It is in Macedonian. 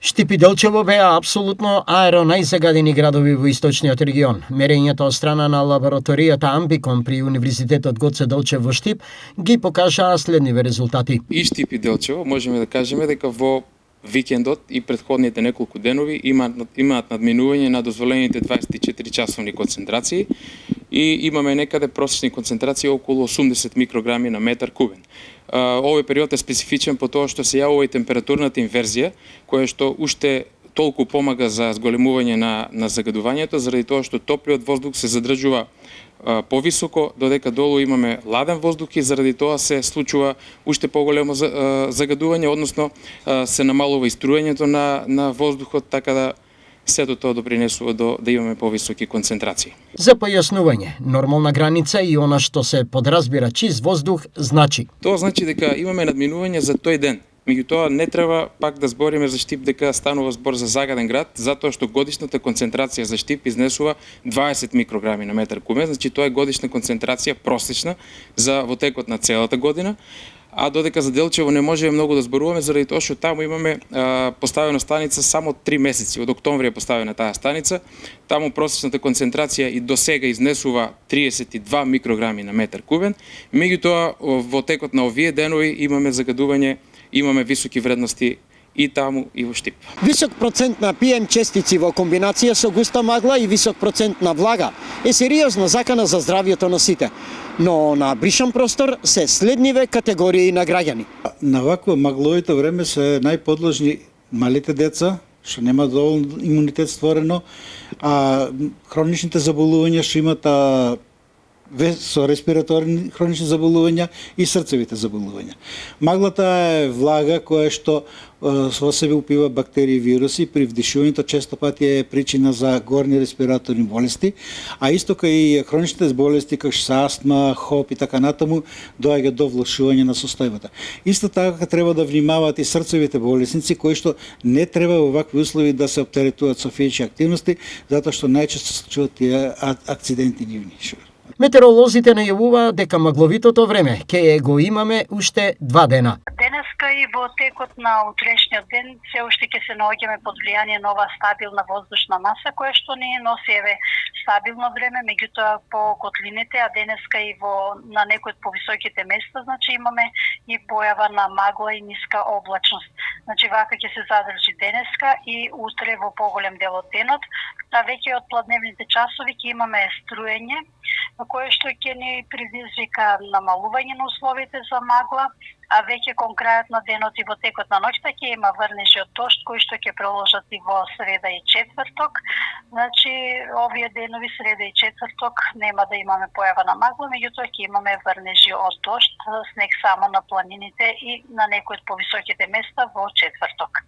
Штип и Делчево беа апсолутно најзагадени градови во источниот регион. Мерењето од страна на лабораторијата Амбиком при Универзитетот Гоце Делчев во Штип ги покажаа следниве резултати. И Штип и Делчево можеме да кажеме дека во викендот и претходните неколку денови имаат надминување на дозволените 24 часовни концентрации и имаме некаде просечни концентрации околу 80 микрограми на метар кубен. Овој период е специфичен по тоа што се јавува и температурната инверзија, која што уште толку помага за зголемување на загадувањето, заради тоа што топлиот воздух се задржува повисоко, додека долу имаме ладен воздух и заради тоа се случува уште поголемо загадување, односно се намалува и струењето на воздухот, така да сето тоа допринесува да имаме повисоки концентрации. За појаснување, нормална граница и она што се подразбира чист воздух значи? Тоа значи дека имаме надминување за тој ден. Меѓутоа не треба пак да збориме за Штип дека станува збор за загаден град, затоа што годишната концентрација за Штип изнесува 20 микрограми на метар кубен, значи тоа е годишна концентрација просечна во текот на целата година. А додека за Делчево не можеме многу да зборуваме, заради тоа што таму имаме поставена станица само 3 месеци. Од октомври е поставена таа станица. Таму просечната концентрација и до сега изнесува 32 микрограми на метар кубен. Меѓутоа во текот на овие денови имаме загадување, имаме високи вредности и таму и во Штип. Висок процент на PM честици во комбинација со густа магла и висок процент на влага е сериозна закана за здравјето на сите. Но на бришан простор се следниве категории на граѓани. На вакво магловито време се најподложни малите деца, што нема доволно имунитет створено, а хроничните заболувања што имат со респираторни хронични заболувања и срцевите заболувања. Маглата е влага која што во себе упива бактерии и вируси, при вдишувањето често пати е причина за горни респираторни болести, а исто кај и хроничните болести како што астма, хоп и така натаму доаѓа до влошување на состојбата. Исто така треба да внимаваат и срцевите болесници кои што не треба во вакви услови да се оптеретуваат со физички активности, затоа што најчесто се случуваат тие акциденти нивни. Метеоролозите најавуваат дека магловитото време ќе го имаме уште 2 дена. Денеска и во текот на утрешниот ден се уште ќе се наоѓаме под влијание на ова стабилна воздушна маса која што ни носи стабилно време, меѓутоа по котлините, а денеска и на некои од повисоките места, значи имаме и појава на магла и ниска облачност. Значи вака ќе се задржи денеска и утре во поголем дел од денот, а веќе од пладневните часови ќе имаме струење, кое што ќе ни предизвика намалување на условите за магла, а веќе кон крајот на денот и во текот на ноќта ќе има врнежи од дожд кои што ќе продолжат и во среда и четврток. Значи овие денови среда и четврток нема да имаме појава на магла, меѓутоа ќе имаме врнежи од дожд, снег само на планините и на некои од повисоките места во четврток.